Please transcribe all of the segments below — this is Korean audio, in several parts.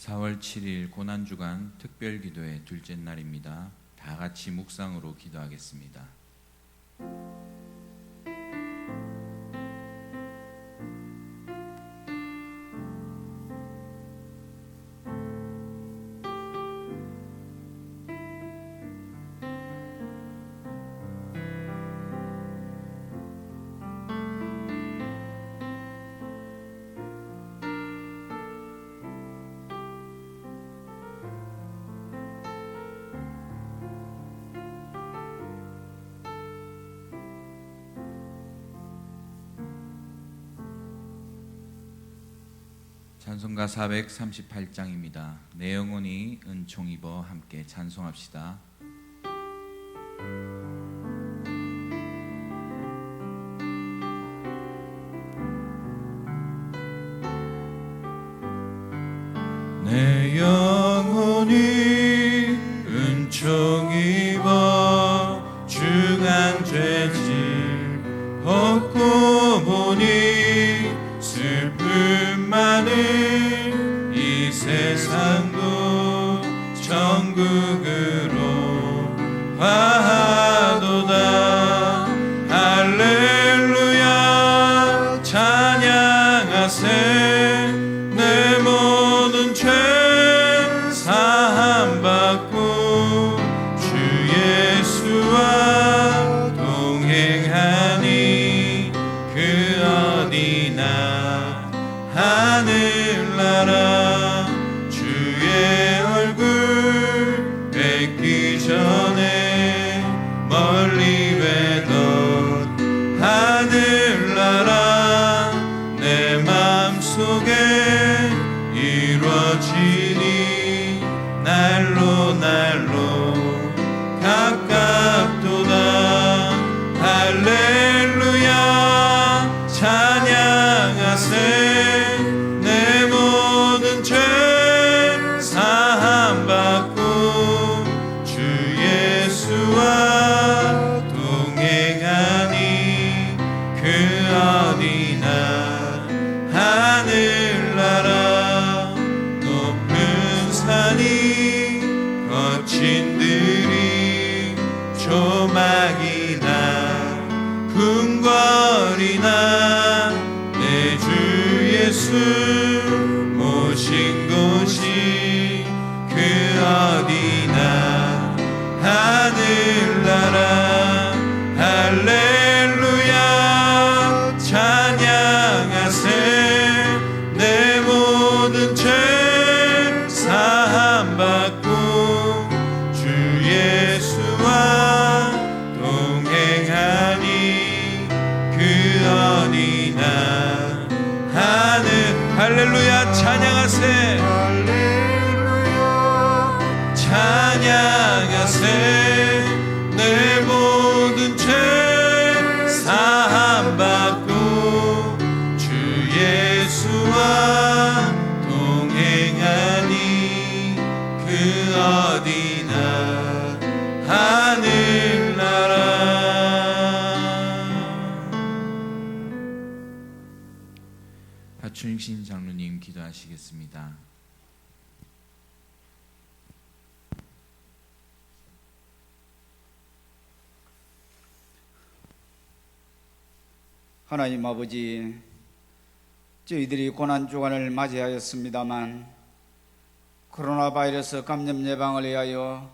4월 7일 고난주간 특별기도의 둘째 날입니다. 다 같이 묵상으로 기도하겠습니다. 찬송가 438장입니다. 내 영혼이 은총 입어 함께 찬송합시다. 내 영혼이 은총 입어 주간 죄질 벗고 보니 슬픔 많은 이 세상도 천국으로 화하도다. 할렐루야 찬양하세. 내 모든 죄 사함받고 주 예수와 동행하니 그 어디나 하늘나라 주의 얼굴 뵙기 전에 멀리 뵈던 하늘나라 내 맘속에 이루어지니 날로 가깝도다. 할렐루야 찬양하세. 내 모든 죄 사함받고 주 예수와 동행하니 그 어디나 하늘나라 높은 산이 거친 들이 조막이나 궁궐이나 내 주 예수 모신 곳이 그 어디나 하늘나라. 할렐루야 찬양하세. 내 모든 죄 사함받고 주 예수와 동행하니 그 어디나 하늘. 할렐루야 찬양하세. 할렐루야 찬양하세. 내 모든 죄 사함받고 주 예수와 동행하니 그 어디나 하늘나라. 박춘신 장로님 기도하시겠습니다. 하나님 아버지, 저희들이 고난주간을 맞이하였습니다만 코로나 바이러스 감염 예방을 위하여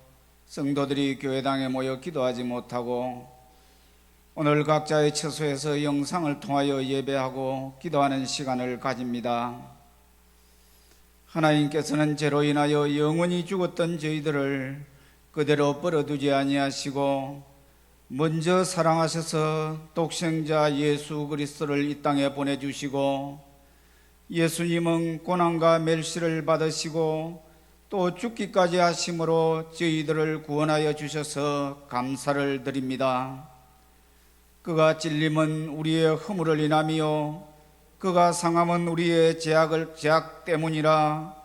성도들이 교회당에 모여 기도하지 못하고 오늘 각자의 처소에서 영상을 통하여 예배하고 기도하는 시간을 가집니다. 하나님께서는 죄로 인하여 영원히 죽었던 저희들을 그대로 버려두지 아니하시고 먼저 사랑하셔서 독생자 예수 그리스도를 이 땅에 보내주시고 예수님은 고난과 멸시를 받으시고 또 죽기까지 하심으로 저희들을 구원하여 주셔서 감사를 드립니다. 그가 찔림은 우리의 허물을 인하며 그가 상함은 우리의 죄악 때문이라.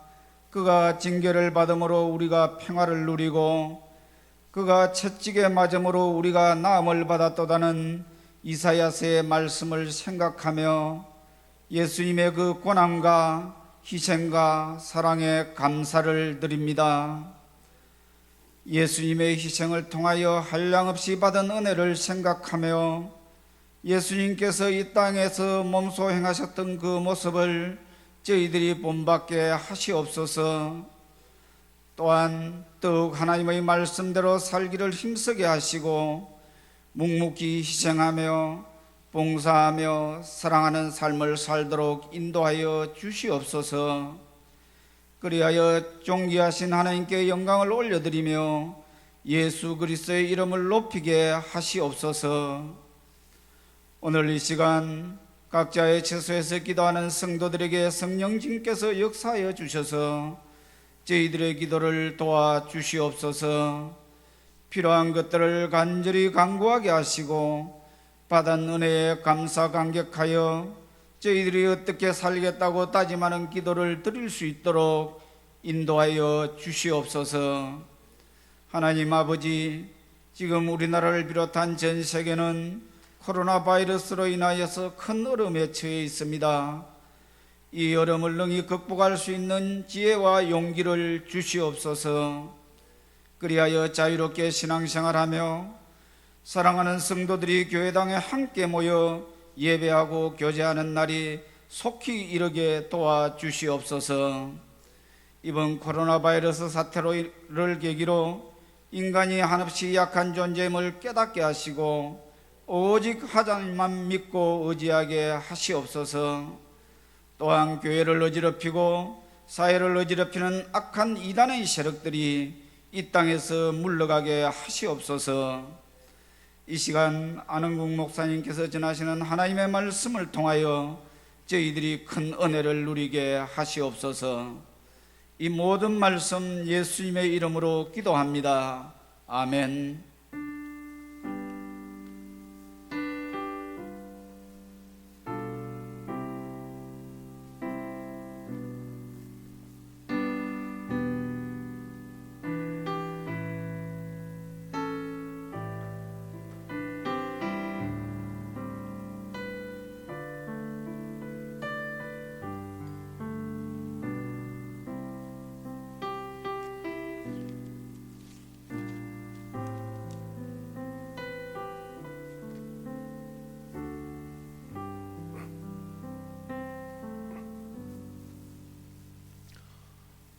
그가 징계를 받음으로 우리가 평화를 누리고 그가 채찍에 맞음으로 우리가 나음을 받았도다는 이사야서의 말씀을 생각하며 예수님의 그 고난과 희생과 사랑에 감사를 드립니다. 예수님의 희생을 통하여 한량없이 받은 은혜를 생각하며 예수님께서 이 땅에서 몸소 행하셨던 그 모습을 저희들이 본받게 하시옵소서. 또한 더욱 하나님의 말씀대로 살기를 힘쓰게 하시고 묵묵히 희생하며 봉사하며 사랑하는 삶을 살도록 인도하여 주시옵소서. 그리하여 존귀하신 하나님께 영광을 올려드리며 예수 그리스도의 이름을 높이게 하시옵소서. 오늘 이 시간 각자의 처소에서 기도하는 성도들에게 성령님께서 역사하여 주셔서 저희들의 기도를 도와주시옵소서. 필요한 것들을 간절히 간구하게 하시고 받은 은혜에 감사 감격하여 저희들이 어떻게 살겠다고 다짐하는 기도를 드릴 수 있도록 인도하여 주시옵소서. 하나님 아버지, 지금 우리나라를 비롯한 전 세계는 코로나 바이러스로 인하여서 큰 어려움에 처해 있습니다. 이 어려움을 능히 극복할 수 있는 지혜와 용기를 주시옵소서. 그리하여 자유롭게 신앙생활하며 사랑하는 성도들이 교회당에 함께 모여 예배하고 교제하는 날이 속히 이르게 도와주시옵소서. 이번 코로나 바이러스 사태를 계기로 인간이 한없이 약한 존재임을 깨닫게 하시고 오직 하나님만 믿고 의지하게 하시옵소서. 또한 교회를 어지럽히고 사회를 어지럽히는 악한 이단의 세력들이 이 땅에서 물러가게 하시옵소서. 이 시간 안흥국 목사님께서 전하시는 하나님의 말씀을 통하여 저희들이 큰 은혜를 누리게 하시옵소서. 이 모든 말씀 예수님의 이름으로 기도합니다. 아멘.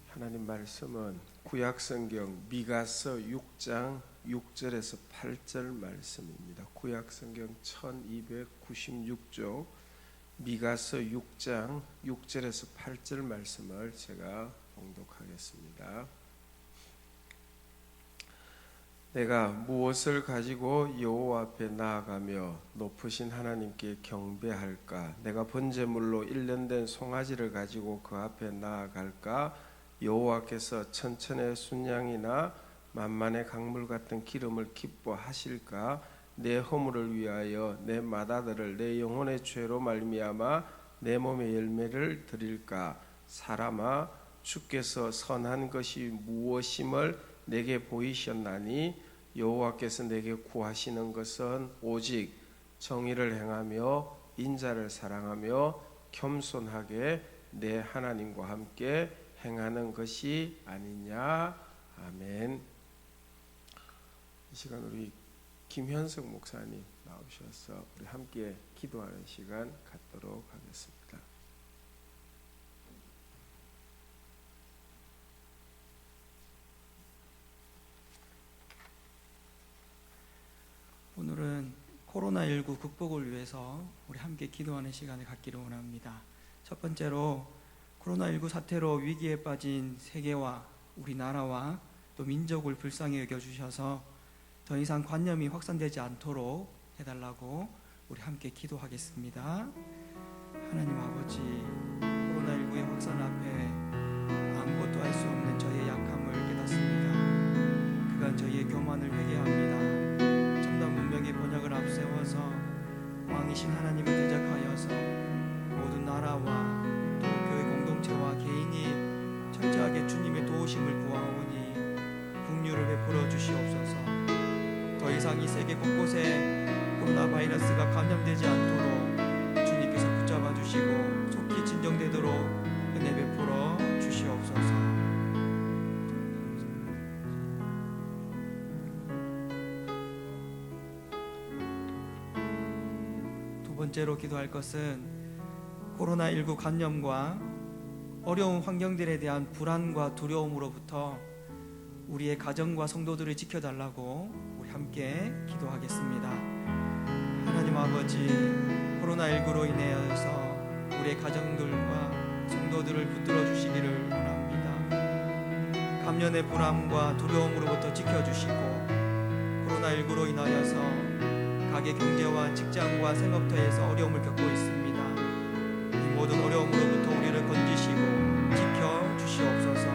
하나님 말씀은 구약성경 미가서 6장 6절에서 8절 말씀입니다. 구약성경 1296쪽 미가서 6장 6절에서 8절 말씀을 제가 봉독하겠습니다. 내가 무엇을 가지고 여호와 앞에 나아가며 높으신 하나님께 경배할까? 내가 번제물로 1년 된 송아지를 가지고 그 앞에 나아갈까? 여호와께서 천천의 순양이나 만만의 강물 같은 기름을 기뻐하실까? 내 허물을 위하여 내 맏아들을 내 영혼의 죄로 말미암아 내 몸의 열매를 드릴까? 사람아, 주께서 선한 것이 무엇임을 내게 보이셨나니 여호와께서 내게 구하시는 것은 오직 정의를 행하며 인자를 사랑하며 겸손하게 내 하나님과 함께 행하는 것이 아니냐. 아멘. 이 시간 우리 김현석 목사님 나오셔서 우리 함께 기도하는 시간 갖도록 하겠습니다. 오늘은 코로나19 극복을 위해서 우리 함께 기도하는 시간을 갖기를 원합니다. 첫 번째로 코로나19 사태로 위기에 빠진 세계와 우리나라와 또 민족을 불쌍히 여겨주셔서 더 이상 관념이 확산되지 않도록 해달라고 우리 함께 기도하겠습니다. 하나님 아버지, 코로나19의 확산 앞에 아무것도 할 수 없는 저희의 약함을 깨닫습니다. 그간 저희의 교만을 회개합니다. 첨단 문명의 번역을 앞세워서 왕이신 하나님을 대적하여서 모든 나라와 또 교회 공동체와 개인이 철저하게 주님의 도우심을 구하오니 긍휼을 베풀어 주시옵소서. 더 이상 이 세계 곳곳에 코로나 바이러스가 감염되지 않도록 주님께서 붙잡아 주시고 속히 진정되도록 은혜 베풀어 번째로 기도할 것은 코로나19 감염과 어려운 환경들에 대한 불안과 두려움으로부터 우리의 가정과 성도들을 지켜달라고 우리 함께 기도하겠습니다. 하나님 아버지, 코로나19로 인하여서 우리의 가정들과 성도들을 붙들어 주시기를 원합니다. 감염의 불안과 두려움으로부터 지켜주시고 코로나19로 인하여서 가게 경제와 직장과 생업터에서 어려움을 겪고 있습니다. 이 모든 어려움으로부터 우리를 건지시고 지켜주시옵소서.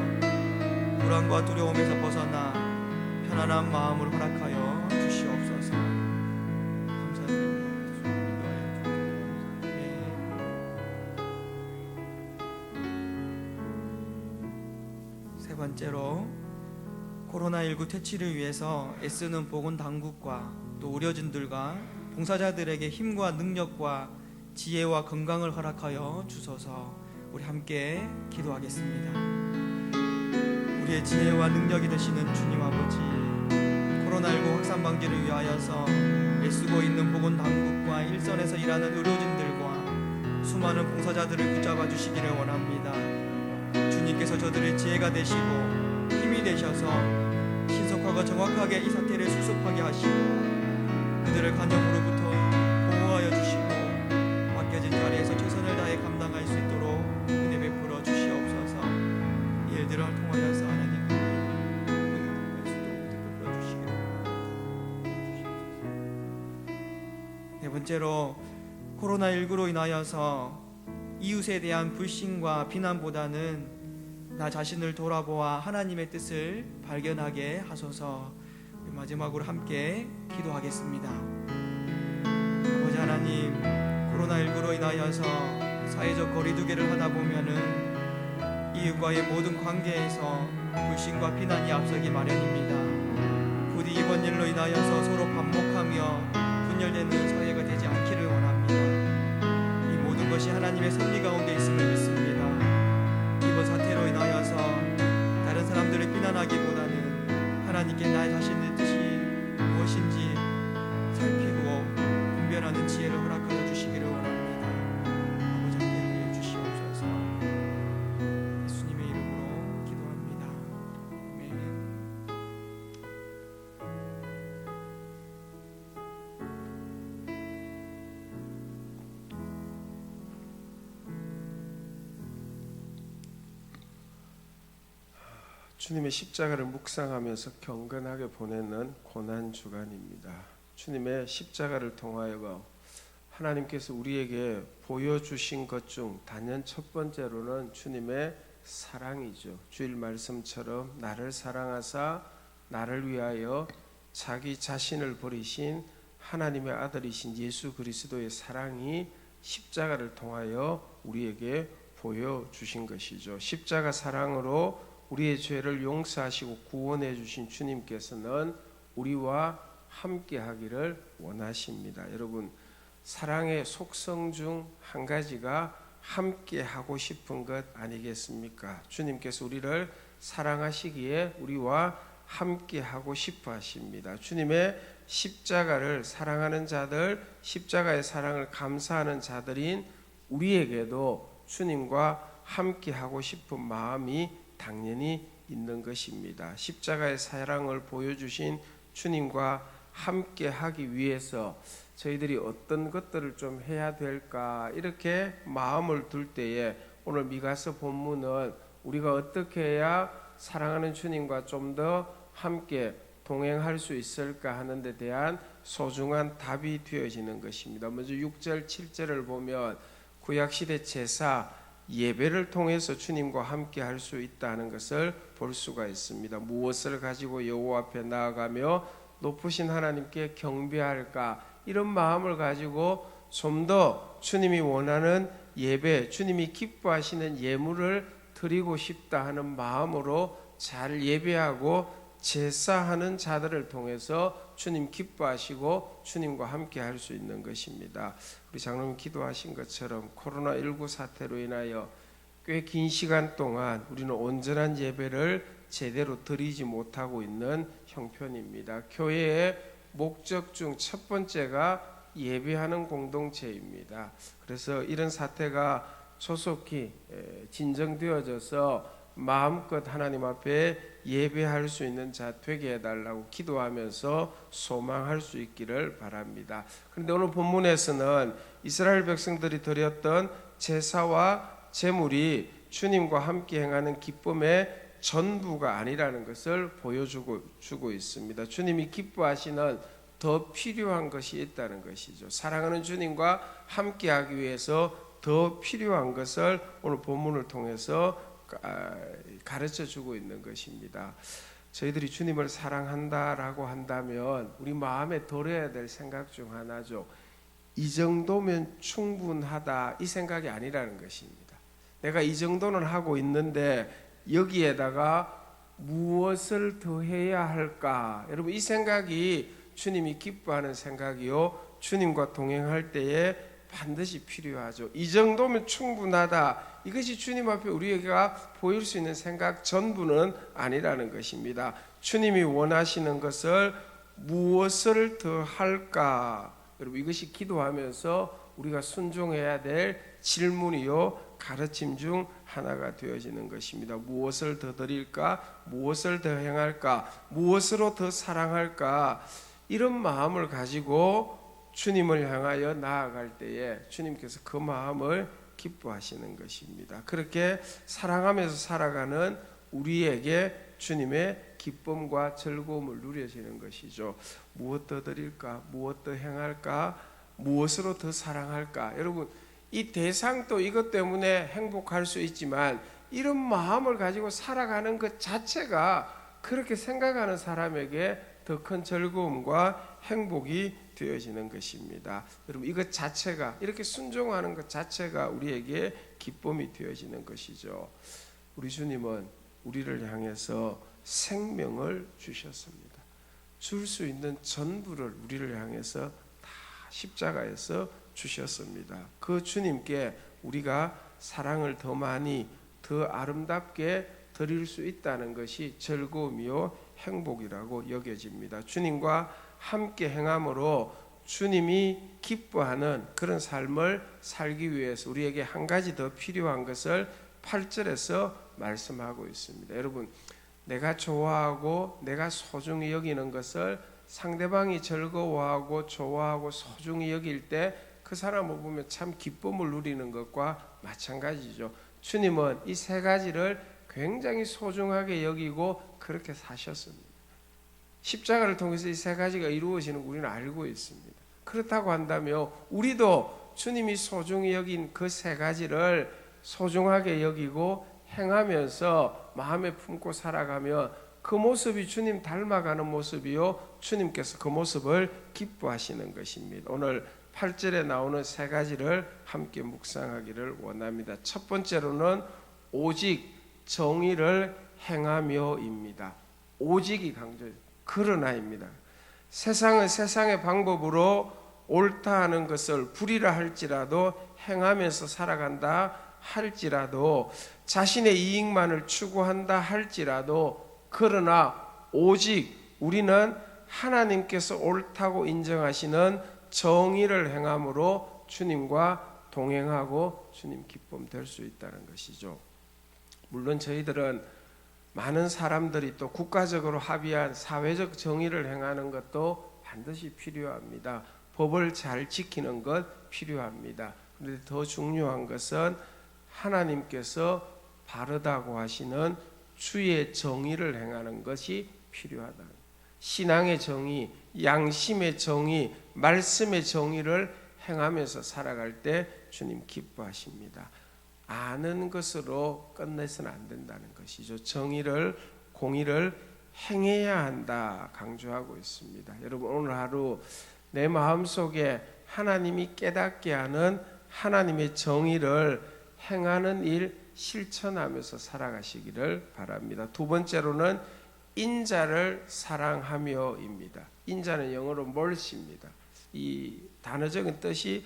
불안과 두려움에서 벗어나 편안한 마음을 허락하여 주시옵소서. 감사드립니다. 세 번째로 코로나19 퇴치를 위해서 애쓰는 보건당국과 또 의료진들과 봉사자들에게 힘과 능력과 지혜와 건강을 허락하여 주소서. 우리 함께 기도하겠습니다. 우리의 지혜와 능력이 되시는 주님 아버지, 코로나19 확산 방지를 위하여서 애쓰고 있는 보건당국과 일선에서 일하는 의료진들과 수많은 봉사자들을 붙잡아 주시기를 원합니다. 주님께서 저들의 지혜가 되시고 힘이 되셔서 신속하고 정확하게 이 사태를 수습하게 하시고 그들을 간염으로부터 보호하여 주시고 맡겨진 자리에서 최선을 다해 감당할 수 있도록 은혜 베풀어 주시옵소서. 이 일들을 통하여서 하나님 베풀어 주시기를 원합니다. 네 번째로 코로나19로 인하여서 이웃에 대한 불신과 비난보다는 나 자신을 돌아보아 하나님의 뜻을 발견하게 하소서. 마지막으로 함께 기도하겠습니다. 아버지 하나님, 코로나19로 인하여서 사회적 거리두기를 하다 보면은 이웃과의 모든 관계에서 불신과 비난이 앞서기 마련입니다. 부디 이번 일로 인하여서 서로 반목하며 분열되는 사회가 되지 않기를 원합니다. 이 모든 것이 하나님의 섭리 가운데 있음을 믿습니다. 이번 사태로 인하여서 다른 사람들을 비난하기보다는 하나님께 나 자신의 뜻이 무엇인지 살피고 분별하는 지혜를 허락하여 주시기를 원합니다. 아버지 함께 하여 주시옵소서. 예수님의 이름으로 기도합니다. 아멘. 주님의 십자가를 묵상하면서 경건하게 보내는 고난 주간입니다. 주님의 십자가를 통하여 하나님께서 우리에게 보여주신 것 중 단연 첫 번째로는 주님의 사랑이죠. 주일 말씀처럼 나를 사랑하사 나를 위하여 자기 자신을 버리신 하나님의 아들이신 예수 그리스도의 사랑이 십자가를 통하여 우리에게 보여주신 것이죠. 십자가 사랑으로 우리의 죄를 용서하시고 구원해 주신 주님께서는 우리와 함께 하기를 원하십니다. 여러분, 사랑의 속성 중 한 가지가 함께 하고 싶은 것 아니겠습니까? 주님께서 우리를 사랑하시기에 우리와 함께 하고 싶어 하십니다. 주님의 십자가를 사랑하는 자들, 십자가의 사랑을 감사하는 자들인 우리에게도 주님과 함께 하고 싶은 마음이 당연히 있는 것입니다. 십자가의 사랑을 보여주신 주님과 함께 하기 위해서 저희들이 어떤 것들을 좀 해야 될까 이렇게 마음을 둘 때에 오늘 미가서 본문은 우리가 어떻게 해야 사랑하는 주님과 좀 더 함께 동행할 수 있을까 하는 데 대한 소중한 답이 되어지는 것입니다. 먼저 6절 7절을 보면 구약시대 제사 예배를 통해서 주님과 함께 할 수 있다는 것을 볼 수가 있습니다. 무엇을 가지고 여호와 앞에 나아가며 높으신 하나님께 경배할까 이런 마음을 가지고 좀 더 주님이 원하는 예배, 주님이 기뻐하시는 예물을 드리고 싶다 하는 마음으로 잘 예배하고 제사하는 자들을 통해서 주님 기뻐하시고 주님과 함께 할 수 있는 것입니다. 우리 장로님 기도하신 것처럼 코로나19 사태로 인하여 꽤 긴 시간 동안 우리는 온전한 예배를 제대로 드리지 못하고 있는 형편입니다. 교회의 목적 중 첫 번째가 예배하는 공동체입니다. 그래서 이런 사태가 조속히 진정되어져서 마음껏 하나님 앞에 예배할 수 있는 자 되게 해달라고 기도하면서 소망할 수 있기를 바랍니다. 그런데 오늘 본문에서는 이스라엘 백성들이 드렸던 제사와 제물이 주님과 함께 행하는 기쁨의 전부가 아니라는 것을 보여주고 있습니다. 주님이 기뻐하시는 더 필요한 것이 있다는 것이죠. 사랑하는 주님과 함께하기 위해서 더 필요한 것을 오늘 본문을 통해서 가르쳐 주고 있는 것입니다. 저희들이 주님을 사랑한다라고 한다면 우리 마음에 들어야 될 생각 중 하나죠. 이 정도면 충분하다, 이 생각이 아니라는 것입니다. 내가 이 정도는 하고 있는데 여기에다가 무엇을 더 해야 할까? 여러분, 이 생각이 주님이 기뻐하는 생각이요, 주님과 동행할 때에 반드시 필요하죠. 이 정도면 충분하다, 이것이 주님 앞에 우리가 보일 수 있는 생각 전부는 아니라는 것입니다. 주님이 원하시는 것을 무엇을 더 할까? 여러분, 이것이 기도하면서 우리가 순종해야 될 질문이요, 가르침 중 하나가 되어지는 것입니다. 무엇을 더 드릴까? 무엇을 더 행할까? 무엇으로 더 사랑할까? 이런 마음을 가지고 주님을 향하여 나아갈 때에 주님께서 그 마음을 기뻐하시는 것입니다. 그렇게 사랑하면서 살아가는 우리에게 주님의 기쁨과 즐거움을 누려지는 것이죠. 무엇 더 드릴까? 무엇 더 행할까? 무엇으로 더 사랑할까? 여러분, 이 대상도 이것 때문에 행복할 수 있지만 이런 마음을 가지고 살아가는 것 자체가 그렇게 생각하는 사람에게 더 큰 즐거움과 행복이 되어지는 것입니다. 여러분, 이것 자체가, 이렇게 순종하는 것 자체가 우리에게 기쁨이 되어지는 것이죠. 우리 주님은 우리를 향해서 생명을 주셨습니다. 줄 수 있는 전부를 우리를 향해서 다 십자가에서 주셨습니다. 그 주님께 우리가 사랑을 더 많이, 더 아름답게 드릴 수 있다는 것이 즐거움이요 행복이라고 여겨집니다. 주님과 함께 행함으로 주님이 기뻐하는 그런 삶을 살기 위해서 우리에게 한 가지 더 필요한 것을 8절에서 말씀하고 있습니다. 여러분, 내가 좋아하고 내가 소중히 여기는 것을 상대방이 즐거워하고 좋아하고 소중히 여길 때 그 사람을 보면 참 기쁨을 누리는 것과 마찬가지죠. 주님은 이 세 가지를 굉장히 소중하게 여기고 그렇게 사셨습니다. 십자가를 통해서 이 세 가지가 이루어지는 우리는 알고 있습니다. 그렇다고 한다면 우리도 주님이 소중히 여긴 그 세 가지를 소중하게 여기고 행하면서 마음에 품고 살아가면 그 모습이 주님 닮아가는 모습이요, 주님께서 그 모습을 기뻐하시는 것입니다. 오늘 8절에 나오는 세 가지를 함께 묵상하기를 원합니다. 첫 번째로는 오직 정의를 행하며입니다. 오직이 강조해요. 그러나입니다. 세상은 세상의 방법으로 옳다 하는 것을 불의라 할지라도 행하면서 살아간다 할지라도 자신의 이익만을 추구한다 할지라도 그러나 오직 우리는 하나님께서 옳다고 인정하시는 정의를 행함으로 주님과 동행하고 주님 기쁨 될 수 있다는 것이죠. 물론 저희들은 많은 사람들이 또 국가적으로 합의한 사회적 정의를 행하는 것도 반드시 필요합니다. 법을 잘 지키는 것 필요합니다. 그런데 더 중요한 것은 하나님께서 바르다고 하시는 주의 정의를 행하는 것이 필요하다. 신앙의 정의, 양심의 정의, 말씀의 정의를 행하면서 살아갈 때 주님 기뻐하십니다. 아는 것으로 끝내서는 안 된다는 것이죠. 정의를, 공의를 행해야 한다 강조하고 있습니다. 여러분, 오늘 하루 내 마음속에 하나님이 깨닫게 하는 하나님의 정의를 행하는 일 실천하면서 살아가시기를 바랍니다. 두 번째로는 인자를 사랑하며입니다. 인자는 영어로 mercy입니다. 이 단어적인 뜻이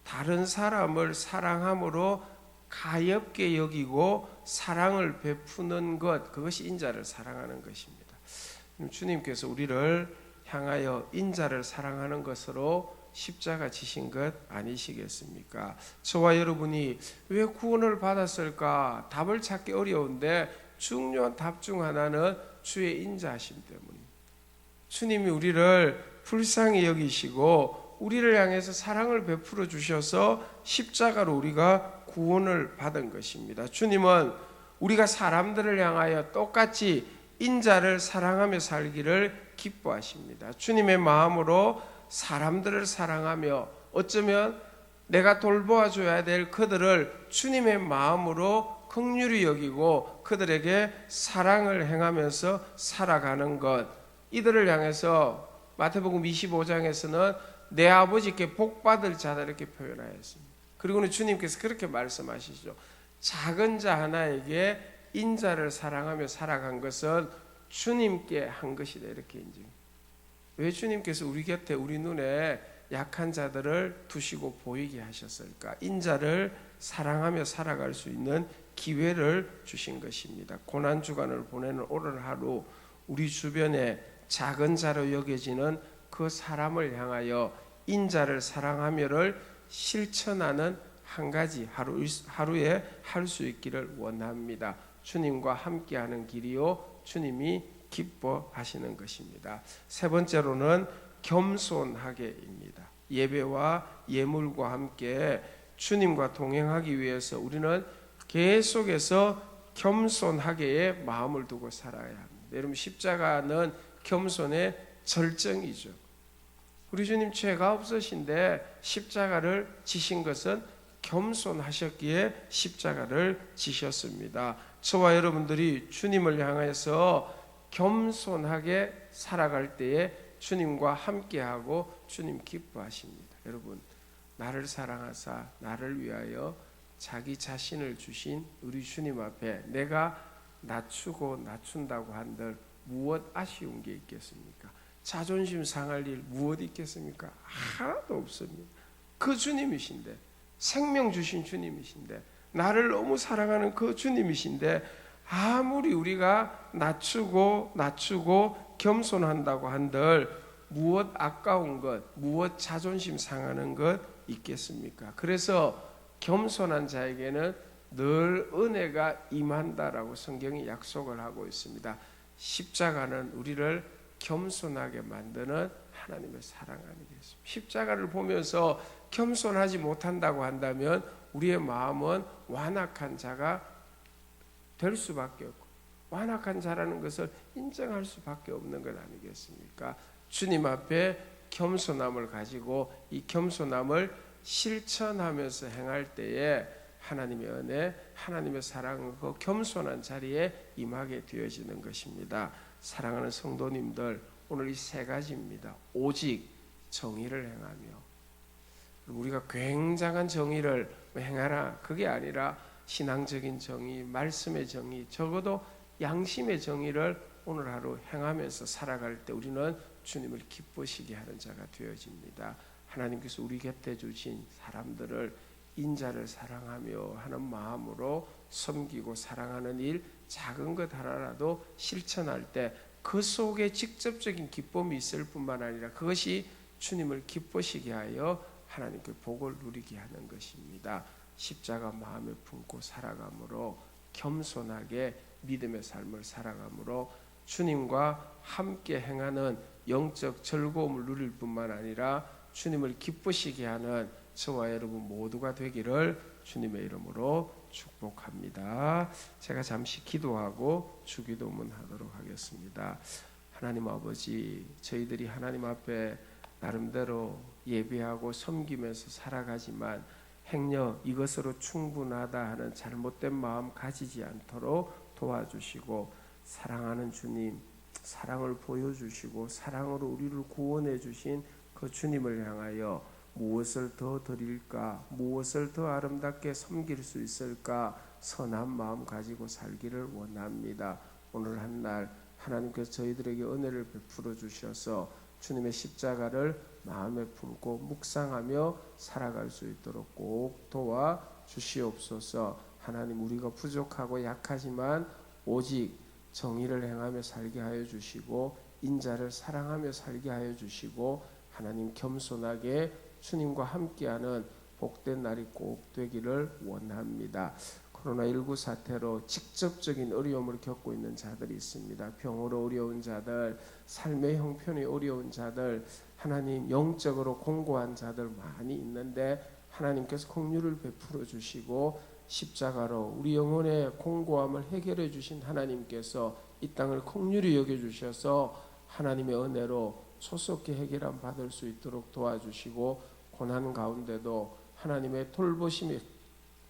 다른 사람을 사랑함으로 가엾게 여기고 사랑을 베푸는 것, 그것이 인자를 사랑하는 것입니다. 주님께서 우리를 향하여 인자를 사랑하는 것으로 십자가 지신 것 아니시겠습니까? 저와 여러분이 왜 구원을 받았을까? 답을 찾기 어려운데 중요한 답 중 하나는 주의 인자하심 때문입니다. 주님이 우리를 불쌍히 여기시고 우리를 향해서 사랑을 베풀어 주셔서 십자가로 우리가 구원을 받은 것입니다. 주님은 우리가 사람들을 향하여 똑같이 인자를 사랑하며 살기를 기뻐하십니다. 주님의 마음으로 사람들을 사랑하며 어쩌면 내가 돌보아줘야 될 그들을 주님의 마음으로 긍휼히 여기고 그들에게 사랑을 행하면서 살아가는 것, 이들을 향해서 마태복음 25장에서는 내 아버지께 복받을 자다 이렇게 표현하였습니다. 그리고는 주님께서 그렇게 말씀하시죠. 작은 자 하나에게 인자를 사랑하며 살아간 것은 주님께 한 것이다 이렇게 인정해요. 왜 주님께서 우리 곁에 우리 눈에 약한 자들을 두시고 보이게 하셨을까? 인자를 사랑하며 살아갈 수 있는 기회를 주신 것입니다. 고난주간을 보내는 오늘 하루 우리 주변에 작은 자로 여겨지는 그 사람을 향하여 인자를 사랑하며를 실천하는 한 가지 하루에 할 수 있기를 원합니다. 주님과 함께하는 길이요 주님이 기뻐하시는 것입니다. 세 번째로는 겸손하게입니다. 예배와 예물과 함께 주님과 동행하기 위해서 우리는 계속해서 겸손하게의 마음을 두고 살아야 합니다. 여러분 십자가는 겸손의 절정이죠. 우리 주님 죄가 없으신데 십자가를 지신 것은 겸손하셨기에 십자가를 지셨습니다. 저와 여러분들이 주님을 향해서 겸손하게 살아갈 때에 주님과 함께하고 주님 기뻐하십니다. 여러분 나를 사랑하사 나를 위하여 자기 자신을 주신 우리 주님 앞에 내가 낮추고 낮춘다고 한들 무엇 아쉬운 게 있겠습니까? 자존심 상할 일 무엇 있겠습니까? 하나도 없습니다. 그 주님이신데 생명 주신 주님이신데 나를 너무 사랑하는 그 주님이신데 아무리 우리가 낮추고 겸손한다고 한들 무엇 아까운 것, 무엇 자존심 상하는 것 있겠습니까? 그래서 겸손한 자에게는 늘 은혜가 임한다라고 성경이 약속을 하고 있습니다. 십자가는 우리를 겸손하게 만드는 하나님의 사랑 아니겠습니까? 십자가를 보면서 겸손하지 못한다고 한다면 우리의 마음은 완악한 자가 될 수밖에 없고 완악한 자라는 것을 인정할 수밖에 없는 것 아니겠습니까? 주님 앞에 겸손함을 가지고 이 겸손함을 실천하면서 행할 때에 하나님의 은혜, 하나님의 사랑, 그 겸손한 자리에 임하게 되어지는 것입니다. 사랑하는 성도님들, 오늘 이 세 가지입니다. 오직 정의를 행하며, 우리가 굉장한 정의를 행하라 그게 아니라 신앙적인 정의, 말씀의 정의, 적어도 양심의 정의를 오늘 하루 행하면서 살아갈 때 우리는 주님을 기쁘시게 하는 자가 되어집니다. 하나님께서 우리 곁에 주신 사람들을 인자를 사랑하며 하는 마음으로 섬기고 사랑하는 일, 작은 것 하나라도 실천할 때 그 속에 직접적인 기쁨이 있을 뿐만 아니라 그것이 주님을 기쁘시게 하여 하나님께 복을 누리게 하는 것입니다. 십자가 마음에 품고 살아감으로 겸손하게 믿음의 삶을 살아감으로 주님과 함께 행하는 영적 즐거움을 누릴 뿐만 아니라 주님을 기쁘시게 하는 저와 여러분 모두가 되기를 주님의 이름으로 축복합니다. 제가 잠시 기도하고 주기도문 하도록 하겠습니다. 하나님 아버지, 저희들이 하나님 앞에 나름대로 예배하고 섬기면서 살아가지만 행여 이것으로 충분하다 하는 잘못된 마음 가지지 않도록 도와주시고 사랑하는 주님, 사랑을 보여주시고 사랑으로 우리를 구원해 주신 그 주님을 향하여 무엇을 더 드릴까, 무엇을 더 아름답게 섬길 수 있을까 선한 마음 가지고 살기를 원합니다. 오늘 한날 하나님께서 저희들에게 은혜를 베풀어 주셔서 주님의 십자가를 마음에 품고 묵상하며 살아갈 수 있도록 꼭 도와 주시옵소서. 하나님, 우리가 부족하고 약하지만 오직 정의를 행하며 살게 하여 주시고 인자를 사랑하며 살게 하여 주시고 하나님 겸손하게 주님과 함께하는 복된 날이 꼭 되기를 원합니다. 코로나19 사태로 직접적인 어려움을 겪고 있는 자들이 있습니다. 병으로 어려운 자들, 삶의 형편이 어려운 자들, 하나님 영적으로 공고한 자들 많이 있는데 하나님께서 긍휼을 베풀어 주시고 십자가로 우리 영혼의 공고함을 해결해 주신 하나님께서 이 땅을 긍휼히 여겨 주셔서 하나님의 은혜로 소속히 해결함 받을 수 있도록 도와주시고 고난 가운데도 하나님의 돌보심의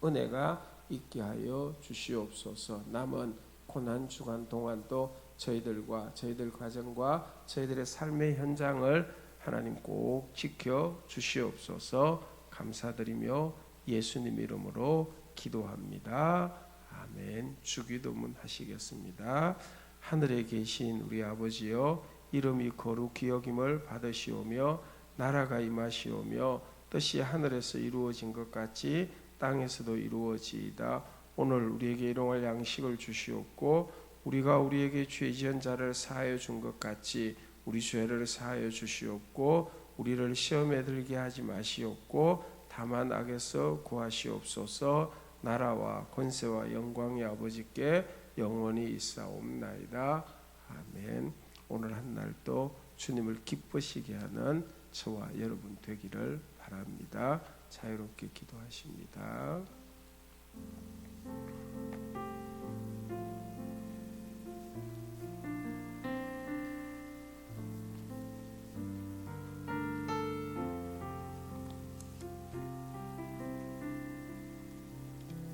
은혜가 있게 하여 주시옵소서. 남은 고난 주간 동안도 저희들과 저희들 가정과 저희들의 삶의 현장을 하나님 꼭 지켜 주시옵소서. 감사드리며 예수님 이름으로 기도합니다. 아멘. 주기도문 하시겠습니다. 하늘에 계신 우리 아버지여, 이름이 거룩히 여김을 받으시오며 나라가 임하시오며 뜻이 하늘에서 이루어진 것 같이 땅에서도 이루어지이다. 오늘 우리에게 일용할 양식을 주시옵고 우리가 우리에게 죄 지은 자를 사하여 준 것 같이 우리 죄를 사하여 주시옵고 우리를 시험에 들게 하지 마시옵고 다만 악에서 구하시옵소서. 나라와 권세와 영광이 아버지께 영원히 있사옵나이다. 아멘. 오늘 한 날도 주님을 기쁘시게 하는 저와 여러분 되기를 바랍니다. 자유롭게 기도하십니다.